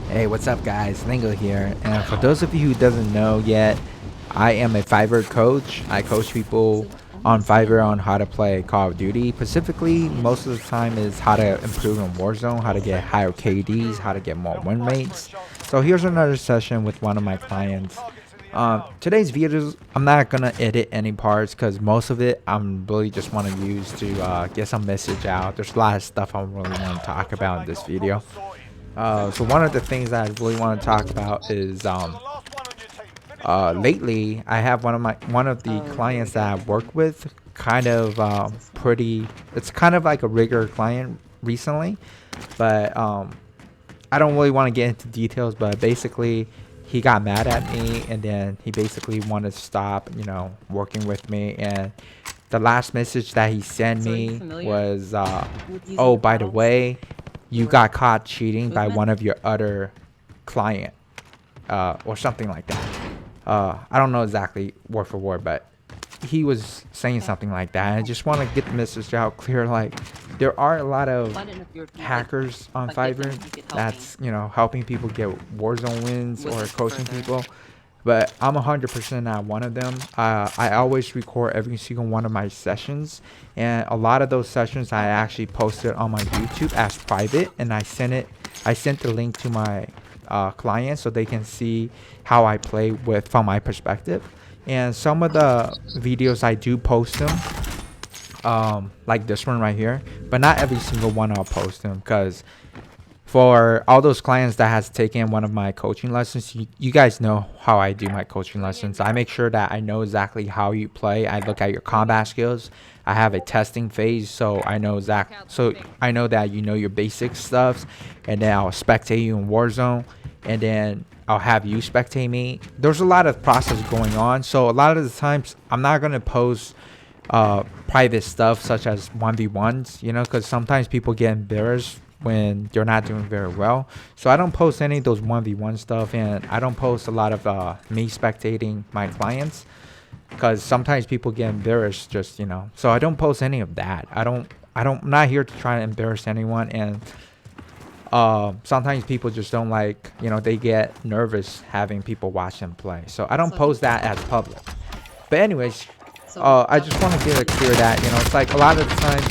Hey, what's up guys? Lingo here. And for those of you who doesn't know yet, I am a Fiverr coach. I coach people on Fiverr on how to play Call of Duty. Specifically, most of the time is how to improve in Warzone, how to get higher KDs, how to get more win rates. So here's another session with one of my clients. Today's videos, I'm not gonna edit any parts because most of it I'm really just want to use to get some message out. There's a lot of stuff I really want to talk about in this video. So one of the things that I really want to talk about is lately I have one of the clients that I work with kind of it's kind of like a regular client recently, but I don't really want to get into details, but basically he got mad at me and then he basically wanted to stop, working with me. And the last message that he sent me was, oh, by the way, you got caught cheating by one of your other client, or something like that. I don't know exactly word for word, but he was saying something like that. And I just want to get the message out clear. Like, there are a lot of hackers on Fiverr that's, helping people get Warzone wins or coaching people. But I'm 100% not one of them. I always record every single one of my sessions, and a lot of those sessions I actually posted on my YouTube as private, and I sent the link to my clients so they can see how I play from my perspective. And some of the videos I do post them, like this one right here, but not every single one I'll post them, because for all those clients that has taken one of my coaching lessons, you guys know how I do my coaching lessons. I make sure that I know exactly how you play. I look at your combat skills. I have a testing phase, so I know that you know your basic stuff, and then I'll spectate you in Warzone, and then I'll have you spectate me. There's a lot of process going on, so a lot of the times I'm not gonna post private stuff such as 1v1s, because sometimes people get embarrassed when you're not doing very well. So I don't post any of those 1v1 stuff, and I don't post a lot of me spectating my clients, because sometimes people get embarrassed, just so I don't post any of that. I'm not here to try to embarrass anyone. And sometimes people just don't like, they get nervous having people watch them play, so I don't post that as public. But anyways, I just want to get it clear that it's like a lot of the times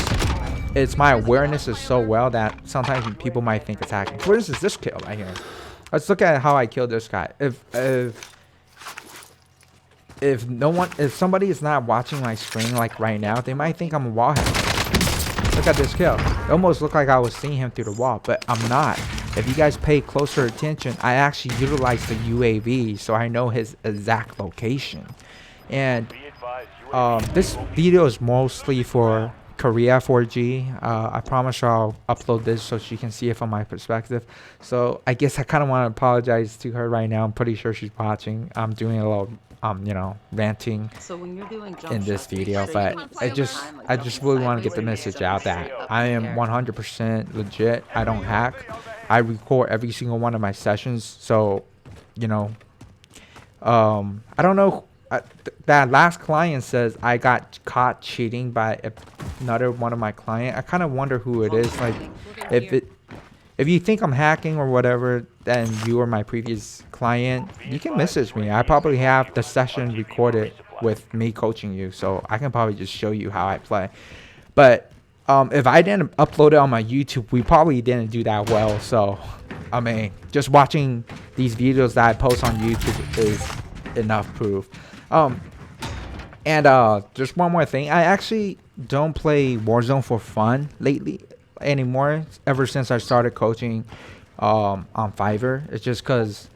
it's my awareness is so well that sometimes people might think it's hacking. For instance, this kill right here. Let's look at how I killed this guy. If somebody is not watching my screen like right now, they might think I'm a wall hacker. Look at this kill. It almost looked like I was seeing him through the wall, but I'm not. If you guys pay closer attention, I actually utilize the UAV, so I know his exact location. And this video is mostly for Korea4g. I promise her I'll upload this so she can see it from my perspective. So I guess I kind of want to apologize to her right now. I'm pretty sure she's watching. I'm doing a little ranting in this video, but I just really want to get the message out that I am 100% legit. I don't hack. I record every single one of my sessions. So I don't know. That last client says I got caught cheating by another one of my client. I kind of wonder who it is. Like, if you think I'm hacking or whatever, then you or my previous client, you can message me. I probably have the session recorded with me coaching you, so I can probably just show you how I play. But if I didn't upload it on my YouTube, we probably didn't do that well. So I mean, just watching these videos that I post on YouTube is enough proof. Just one more thing. I actually don't play Warzone for fun lately anymore, ever since I started coaching on Fiverr. It's just because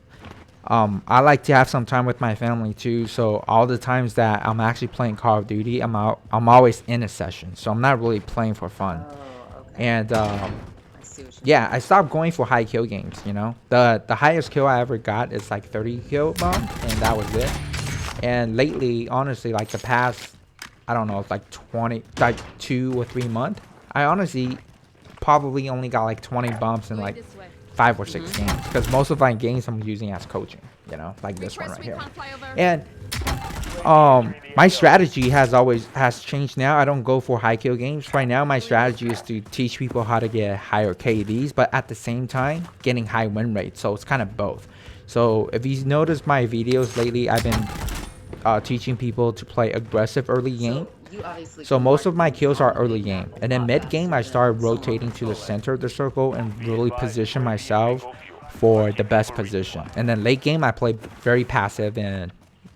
I like to have some time with my family too. So all the times that I'm actually playing Call of Duty, I'm always in a session, so I'm not really playing for fun. And yeah, I stopped going for high kill games. The highest kill I ever got is like 30 kill bomb, and that was it. And lately, honestly, like the past, I don't know, it's like 2 or 3 months, I honestly probably only got like 20 bumps in like 5 or 6 games, because most of my games I'm using as coaching, like this one right here. And My strategy has changed now. I don't go for high kill games. Right now my strategy is to teach people how to get higher KDs, but at the same time getting high win rates. So it's kind of both. So if you notice my videos lately, I've been teaching people to play aggressive early game. So most of my kills are early game, and then mid game I started rotating to the center of the circle and really position myself for the best position. And then late game I play very passive and,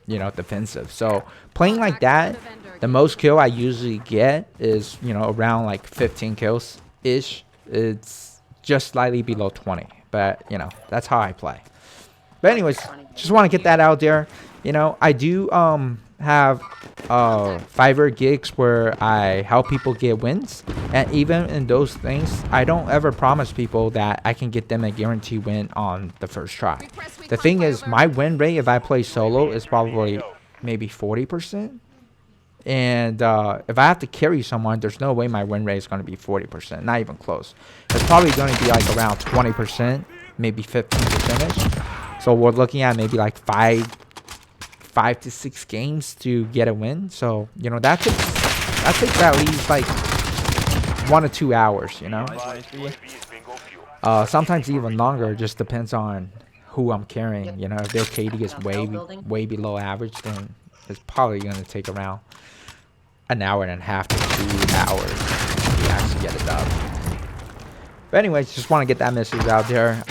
you know, defensive. So playing like that, the most kill I usually get is, you know, around like 15 kills ish. It's just slightly below 20, but you know, that's how I play. But anyways, just want to get that out there. You know, I do have Fiverr gigs where I help people get wins, and even in those things I don't ever promise people that I can get them a guarantee win on the first try. The thing is, my win rate if I play solo is probably maybe 40%, and if I have to carry someone, there's no way my win rate is going to be 40%, not even close. It's probably going to be like around 20%, maybe 15%. So we're looking at maybe like 5 to 6 games to get a win. So, you know, that takes at least like 1 to 2 hours, you know. Sometimes even longer. Just depends on who I'm carrying. You know, if their KD is way below average, then it's probably going to take around an hour and a half to 2 hours to actually get it done. But anyways, just want to get that message out there.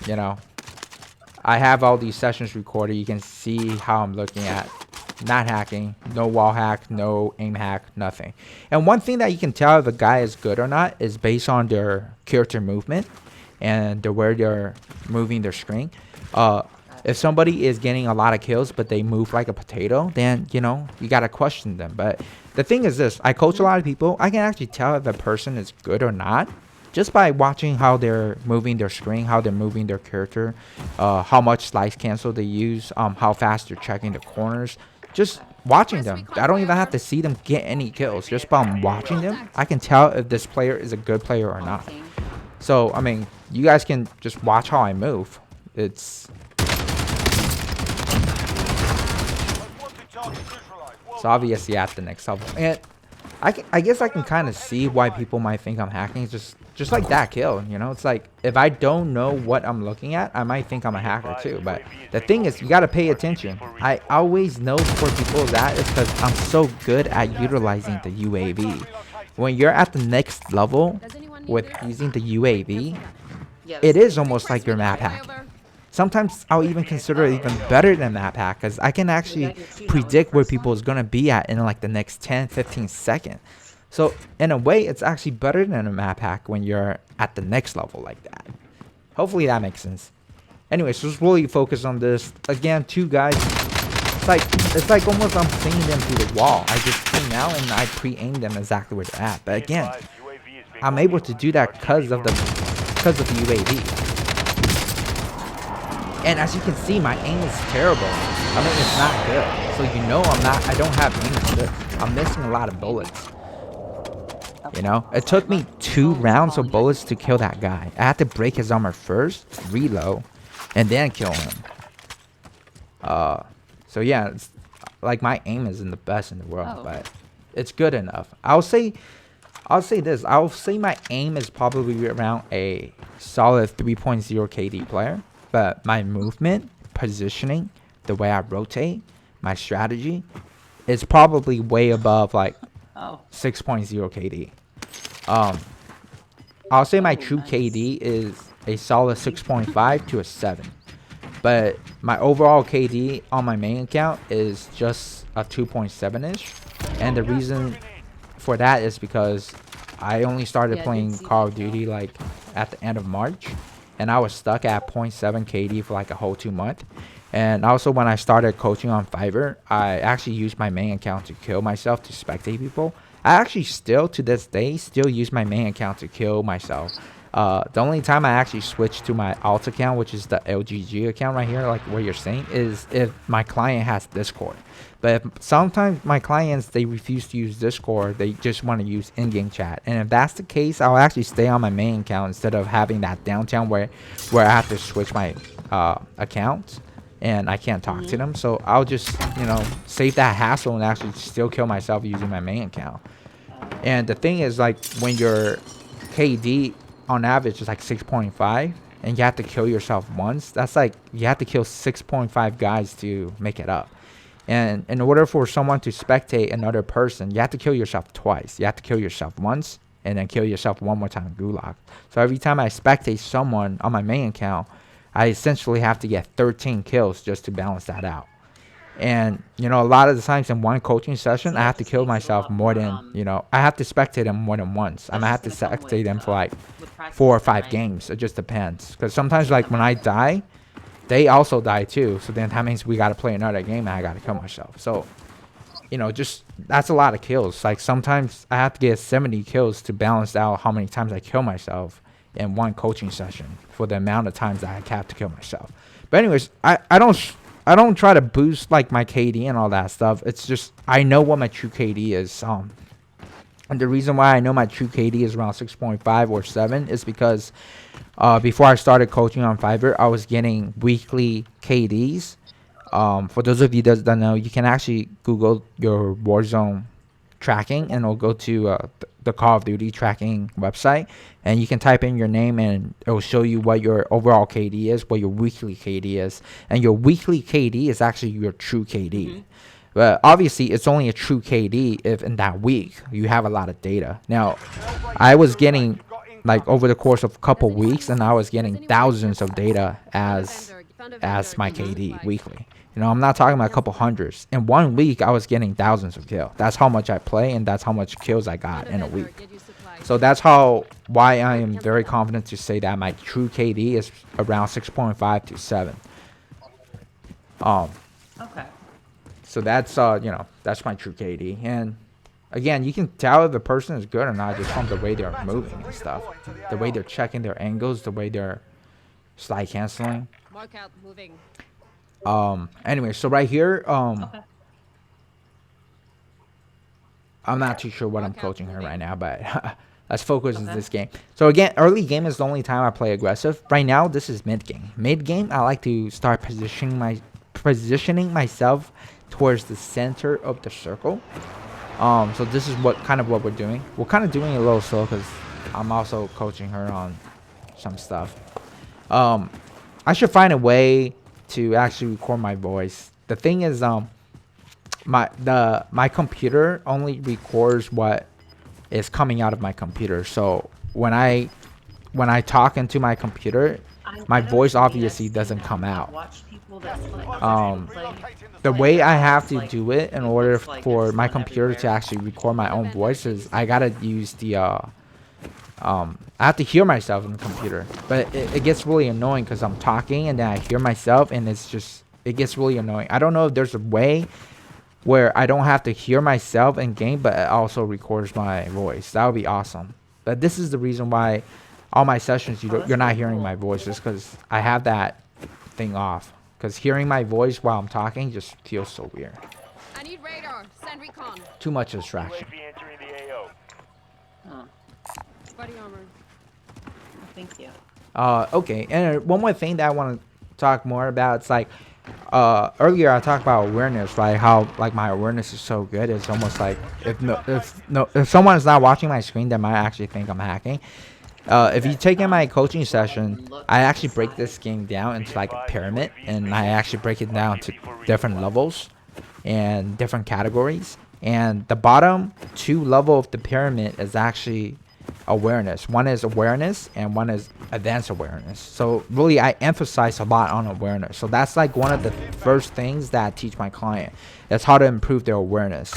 You know, I have all these sessions recorded. You can see how I'm looking at. Not hacking, no wall hack, no aim hack, nothing. And one thing that you can tell if a guy is good or not is based on their character movement and the where they're moving their screen. If somebody is getting a lot of kills but they move like a potato, then, you know, you gotta question them. But the thing is this, I coach a lot of people. I can actually tell if a person is good or not just by watching how they're moving their screen, how they're moving their character, how much slice cancel they use, how fast they're checking the corners. Just watching them. I don't even have to see them get any kills. Just by watching them, I can tell if this player is a good player or not. So, I mean, you guys can just watch how I move. It's obviously at the next level. And I guess I can kind of see why people might think I'm hacking. Just like that kill, you know. It's like if I don't know what I'm looking at, I might think I'm a hacker too. But the thing is, you got to pay attention. I always know for people that is because I'm so good at utilizing the UAV. When you're at the next level with using the UAV, it is almost like your map hacking. Sometimes I'll even consider it even better than map hack because I can actually predict where people is going to be at in like the next 10-15 seconds. So in a way, it's actually better than a map hack when you're at the next level like that. Hopefully that makes sense. Anyways, just really focus on this. Again, 2 guys. It's like almost I'm seeing them through the wall. I just came out and I pre-aimed them exactly where they're at. But again, I'm able to do that because of the UAV. And as you can see, my aim is terrible. I mean, it's not good. So you know I don't have aim that's good. I'm missing a lot of bullets. You know, it took me 2 rounds of bullets to kill that guy. I had to break his armor first, reload, and then kill him. So yeah, it's like my aim isn't the best in the world, but it's good enough. I'll say this. I'll say my aim is probably around a solid 3.0 KD player. But my movement, positioning, the way I rotate, my strategy is probably way above like 6.0 KD. I'll say my true KD is a solid 6.5 to a 7. But my overall KD on my main account is just a 2.7-ish. And the reason for that is because I only started playing Call of Duty like at the end of March. And I was stuck at 0.7 KD for like a whole 2 months. And also when I started coaching on Fiverr, I actually used my main account to kill myself to spectate people. I actually still, to this day, still use my main account to kill myself. The only time I actually switch to my alt account, which is the LGG account right here, like where you're saying, is if my client has Discord. But sometimes my clients, they refuse to use Discord. They just want to use in-game chat. And if that's the case, I'll actually stay on my main account instead of having that downtown where I have to switch my accounts. and I can't talk to them. So I'll just, you know, save that hassle and actually still kill myself using my main account. And the thing is, like, when your KD on average is like 6.5 and you have to kill yourself once, that's like you have to kill 6.5 guys to make it up. And in order for someone to spectate another person, you have to kill yourself twice. You have to kill yourself once and then kill yourself one more time in Gulag. So every time I spectate someone on my main account, I essentially have to get 13 kills just to balance that out. And, you know, a lot of the times in one coaching session, I have to kill myself more than, you know, I have to spectate them more than once. I might have to spectate them for like 4 or 5 games. It just depends. Because sometimes, like, when I die, they also die too. So then that means we got to play another game and I got to kill myself. So, you know, just that's a lot of kills. Like, sometimes I have to get 70 kills to balance out how many times I kill myself in one coaching session for the amount of times that I have to kill myself. But anyways, I don't try to boost like my KD and all that stuff. It's just I know what my true KD is. And the reason why I know my true KD is around 6.5 or 7 is because before I started coaching on Fiverr, I was getting weekly KDs. For those of you that don't know, you can actually Google your Warzone tracking and it'll go to the Call of Duty tracking website, and you can type in your name and it will show you what your overall KD is, what your weekly KD is, and your weekly KD is actually your true KD. But obviously it's only a true KD if in that week you have a lot of data. Now I was getting, like, over the course of a couple weeks, and I was getting thousands of data as my KD weekly. You know, I'm not talking about a couple hundreds. In 1 week, I was getting thousands of kills. That's how much I play, and that's how much kills I got in a week. So that's why I am very confident to say that my true KD is around 6.5 to 7. Okay. So that's you know, that's my true KD. And again, you can tell if a person is good or not just from the way they're moving and stuff, the way they're checking their angles, the way they're slide canceling. Mark out moving. Anyway, so right here, Okay. I'm not too sure what I'm coaching her right now, but let's focus on this game. So again, early game is the only time I play aggressive. Right now, this is mid game. Mid game, I like to start positioning myself towards the center of the circle. So this is what we're doing. We're kind of doing it a little slow because I'm also coaching her on some stuff. I should find a way to actually record my voice. The thing is, my computer only records what is coming out of my computer. So when I talk into my computer, my voice obviously doesn't come out. The way I have to do it in order for my computer to actually record my own voice is I gotta use the I have to hear myself in the computer, but it gets really annoying because I'm talking and then I hear myself and it gets really annoying. I don't know if there's a way where I don't have to hear myself in game, but it also records my voice. That would be awesome. But this is the reason why all my sessions you're not hearing my voice, is because I have that thing off. Because hearing my voice while I'm talking just feels so weird. I need radar. Send recon. Too much distraction. Oh, Body armor. thank you. Okay, and one more thing that I want to talk more about. It's like earlier I talked about awareness, right? How like my awareness is so good. It's almost like if someone is not watching my screen, they might actually think I'm hacking. If you take in my coaching session, I actually break this game down into like a pyramid, and I actually break it down to different levels and different categories. And the bottom 2 level of the pyramid is actually awareness. One is awareness and one is advanced awareness. So really I emphasize a lot on awareness. So that's like one of the first things that I teach my client. That's how to improve their awareness.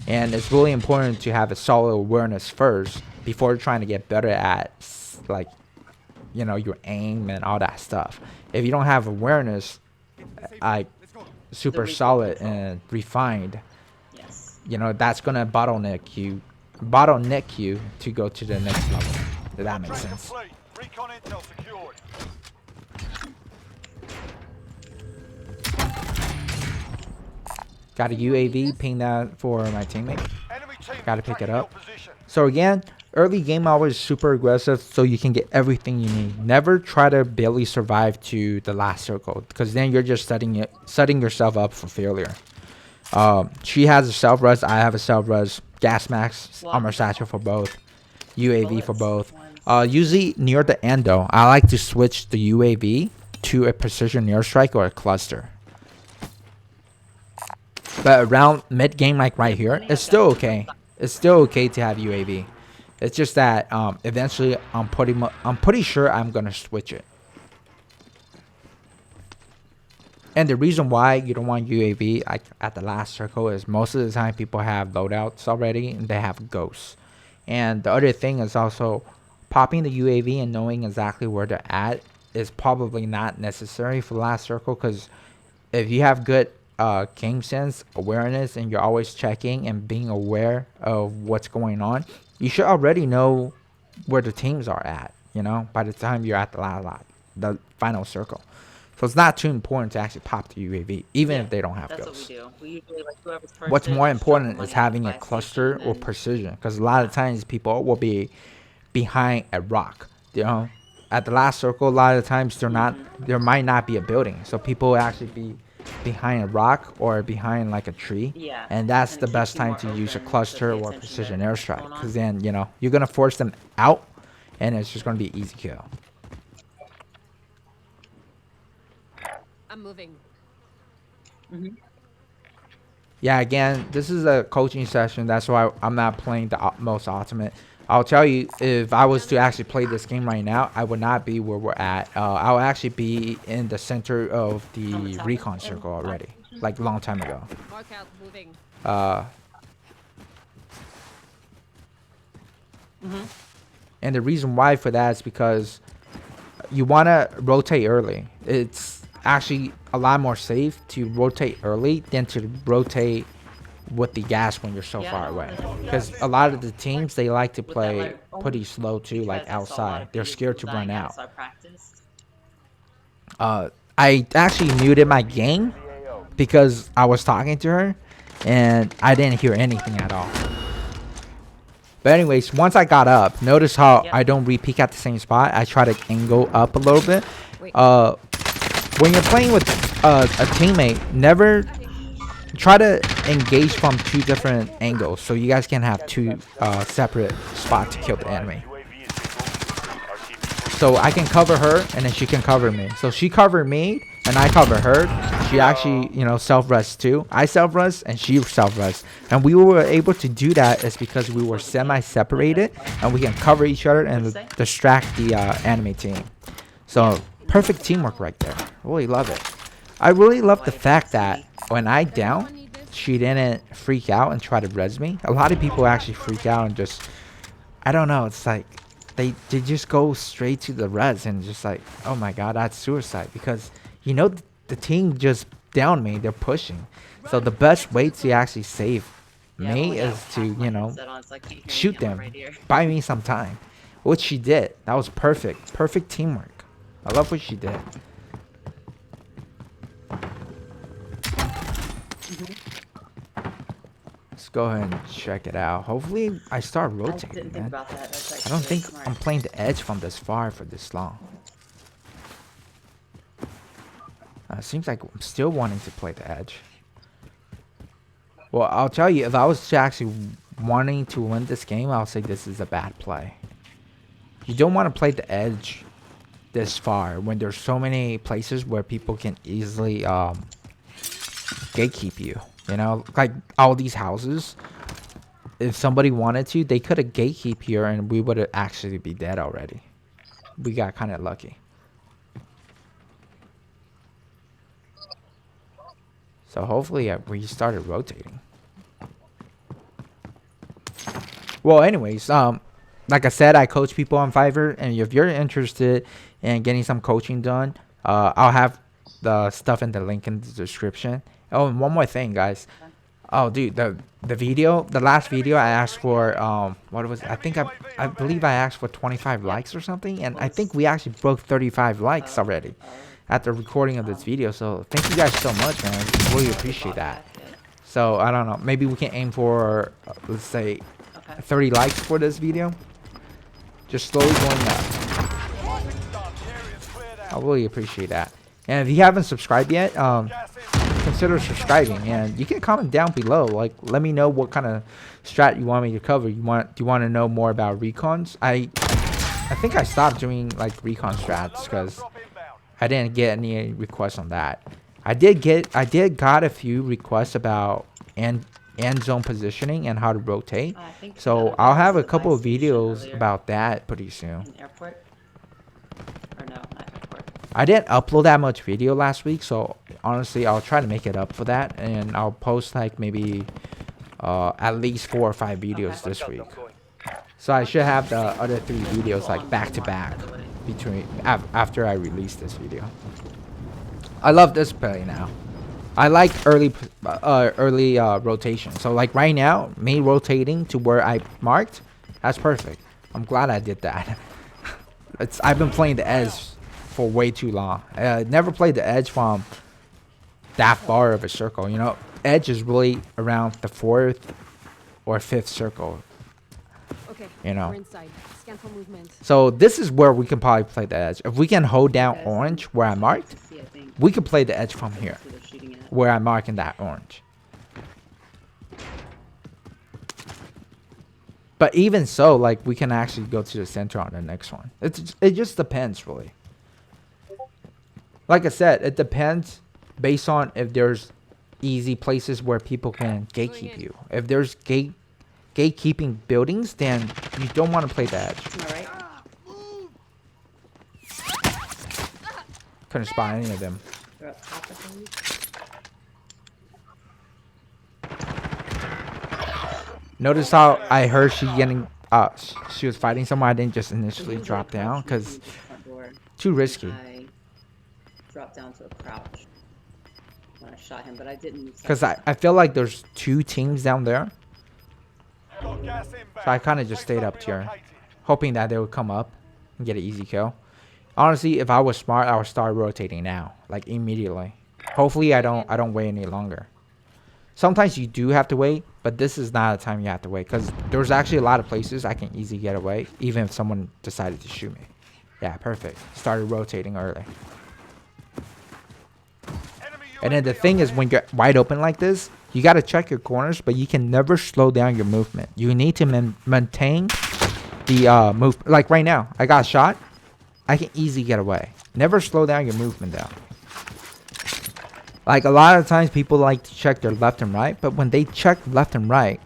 And it's really important to have a solid awareness first before trying to get better at, like, you know, your aim and all that stuff. If you don't have awareness, like super solid and refined, you know, that's gonna bottleneck you to go to the next level. If that makes sense. Got a UAV, ping that for my teammate. Gotta pick it up. So again, Early game always super aggressive so you can get everything you need. Never try to barely survive to the last circle, because then you're just setting yourself up for failure. She has a self-res, I have a self-res, gas max, armor satchel for both, UAV for both. Usually near the end though, I like to switch the UAV to a precision airstrike or a cluster. But around mid game, like right here, it's still okay. It's still okay to have UAV. It's just that eventually I'm pretty sure I'm gonna switch it. And the reason why you don't want UAV at the last circle is most of the time people have loadouts already and they have ghosts. And the other thing is also popping the UAV and knowing exactly where they're at is probably not necessary for the last circle, because if you have good game sense, awareness, and you're always checking and being aware of what's going on, you should already know where the teams are at, you know, by the time you're at the final circle. So it's not too important to actually pop the UAV, even if they don't have ghosts. That's what we do. We usually, like, whoever's first What's more important is money having a buy cluster station or and precision, because a lot of times people will be behind a rock, you know. At the last circle, a lot of the times there might not be a building, so people will actually be behind a rock or behind like a tree. Yeah, And that's and the it best keeps you time more to use a open to cluster pay or attention precision to what's airstrike, going on. because then, you know, you're gonna force them out and it's just gonna be easy kill. I'm moving. Yeah, again, this is a coaching session. That's why I'm not playing the most ultimate. I'll tell you, if I was to actually play this game right now, I would not be where we're at. I'll actually be in the center of the recon circle already, like a long time ago. Mark out. Moving. And the reason why for that is because you want to rotate early. It's actually a lot more safe to rotate early than to rotate with the gas when you're so far away, because a lot of the teams, they like to play pretty slow too, like outside. They're scared to run out. I actually muted my game because I was talking to her and I didn't hear anything at all. But anyways, once I got up, notice how I don't re-peek at the same spot. I try to angle up a little bit. When you're playing with a teammate, never try to engage from two different angles, so you guys can have two separate spots to kill the enemy. So I can cover her and then she can cover me. So she covered me and I cover her. She actually, you know, self-res too. I self-res and she self-res. And we were able to do that is because we were semi-separated and we can cover each other and distract the enemy team. So perfect teamwork right there. Really love it. I really love the fact that when I down, she didn't freak out and try to res me. A lot of people actually freak out and just, I don't know, it's like they just go straight to the res and just like, oh my god, that's suicide, because you know the team just downed me, they're pushing. So the best way to actually save me is to, you know, shoot them, buy me some time, which she did. That was perfect teamwork. I love what she did. Let's go ahead and check it out. Hopefully I start rotating, man. I don't think I'm playing the edge from this far for this long. Seems like I'm still wanting to play the edge. Well, I'll tell you, if I was to actually wanting to win this game, I'll say this is a bad play. You don't want to play the edge this far when there's so many places where people can easily gatekeep you. You know, like all these houses, if somebody wanted to, they could have gatekeep here and we would actually be dead already. We got kind of lucky. So hopefully we started rotating. Well, anyways, like I said, I coach people on Fiverr, and if you're interested in getting some coaching done, I'll have the stuff in the link in the description. Oh, and one more thing, guys. Oh, dude, the last video I asked for, what was it? I believe I asked for 25 likes or something, and I think we actually broke 35 likes already at the recording of this video. So thank you guys so much, man. I really appreciate that. So I don't know, maybe we can aim for let's say 30 likes for this video. Just slowly going up. I really appreciate that. And if you haven't subscribed yet, consider subscribing. And you can comment down below. Like, let me know what kind of strat you want me to cover. Do you want to know more about recons? I think I stopped doing like recon strats because I didn't get any requests on that. I did got a few requests about end zone positioning and how to rotate. So I'll have a couple of videos about that pretty soon. Airport? Or no, not airport. I didn't upload that much video last week, so honestly I'll try to make it up for that, and I'll post like maybe at least 4 or 5 videos this week. So I should have the other 3 videos like back to back between after I release this video. I love this play now. I like early rotation. So like right now, me rotating to where I marked, that's perfect. I'm glad I did that. I've been playing the edge for way too long. I never played the edge from that far of a circle. You know, edge is really around the 4th or 5th circle. Okay. You know. We're inside. Scan for movement. So this is where we can probably play the edge. If we can hold down orange where I marked, we can play the edge from here where I'm marking that orange. But even so, like, we can actually go to the center on the next one. It just depends, really. Like I said, it depends based on if there's easy places where people can gatekeep you. If there's gatekeeping buildings, then you don't want to play the edge. Alright. Couldn't spot any of them. They're up top, I think. Notice how I heard she she was fighting someone. I didn't just initially drop down because too risky. I dropped down to a crouch when I shot him, but I didn't. Because I feel like there's 2 teams down there. So I kind of just stayed up here, hoping that they would come up and get an easy kill. Honestly, if I was smart, I would start rotating now, like immediately. Hopefully, I don't wait any longer. Sometimes you do have to wait, but this is not a time you have to wait because there's actually a lot of places I can easily get away, even if someone decided to shoot me. Yeah, perfect. Started rotating early. And then the thing is, when you're wide open like this, you got to check your corners, but you can never slow down your movement. You need to maintain the move. Like right now, I got shot. I can easily get away. Never slow down your movement though. Like a lot of times people like to check their left and right, but when they check left and right,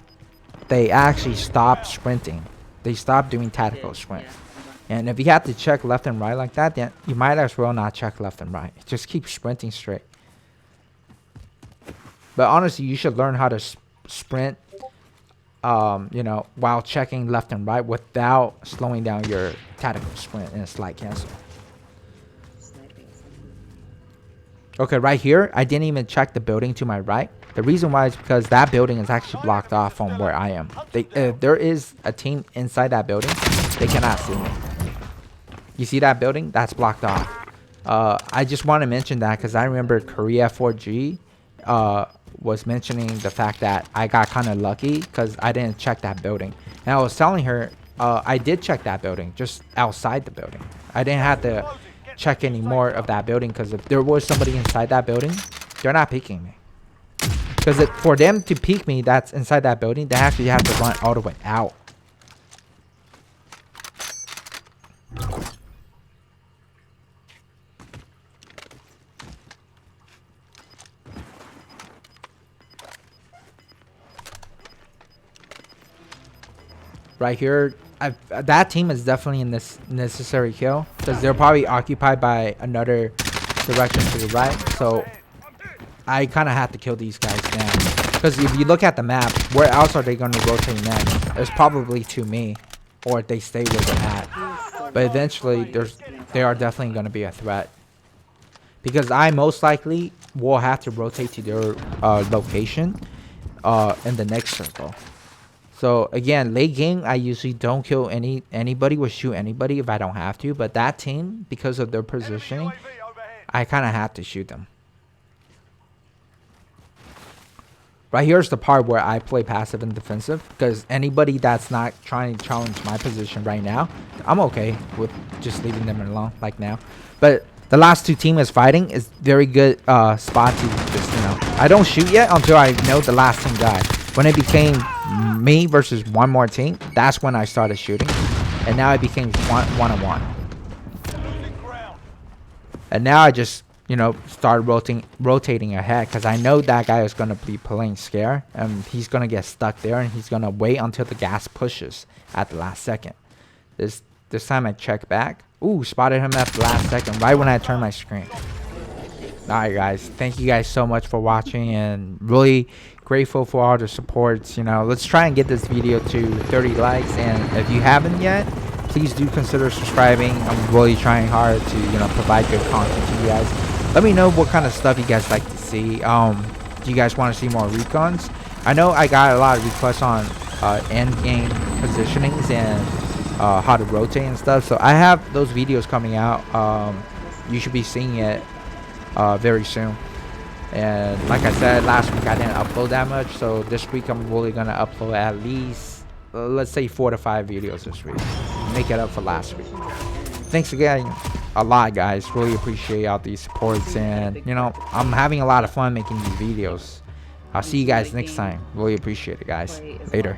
they actually stop sprinting. They stop doing tactical sprint. And if you have to check left and right like that, then you might as well not check left and right. Just keep sprinting straight. But honestly, you should learn how to sprint, you know, while checking left and right without slowing down your tactical sprint in a slide cancel. Okay, right here, I didn't even check the building to my right. The reason why is because that building is actually blocked off from where I am. If there is a team inside that building, they cannot see me. You see that building? That's blocked off. I just want to mention that because I remember Korea4g was mentioning the fact that I got kind of lucky because I didn't check that building. And I was telling her I did check that building, just outside the building. I didn't have to check any more of that building because if there was somebody inside that building, they're not peeking me. Because for them to peek me that's inside that building, they actually have to run all the way out. Right here, that team is definitely in this necessary kill because they're probably occupied by another direction to the right. So I kind of have to kill these guys now because if you look at the map, where else are they going to rotate next? It's probably to me, or they stay where they're at. But eventually, they are definitely going to be a threat because I most likely will have to rotate to their location in the next circle. So again, late game, I usually don't kill anybody or shoot anybody if I don't have to. But that team, because of their positioning, I kind of have to shoot them. Right here's the part where I play passive and defensive, because anybody that's not trying to challenge my position right now, I'm okay with just leaving them alone like now. But the last two teammates fighting is very good spot to just, you know, I don't shoot yet until I know the last team died. When it became me versus one more team, that's when I started shooting, and now it became one-on-one. And now I just, you know, start rotating ahead, because I know that guy is going to be playing scare, and he's going to get stuck there, and he's going to wait until the gas pushes at the last second. This time I check back. Ooh, spotted him at the last second, right when I turned my screen. Alright guys, thank you guys so much for watching, and really grateful for all the supports. You know, let's try and get this video to 30 likes, and if you haven't yet, please do consider subscribing. I'm really trying hard to, you know, provide good content to you guys. Let me know what kind of stuff you guys like to see. Do you guys want to see more recons? I know I got a lot of requests on end game positionings and how to rotate and stuff, so I have those videos coming out. You should be seeing it very soon. And like I said, last week I didn't upload that much, so this week I'm really gonna upload at least let's say 4 to 5 videos this week, make it up for last week. Thanks again a lot, guys. Really appreciate all these supports, and you know, I'm having a lot of fun making these videos. I'll see you guys next time. Really appreciate it, guys. Later.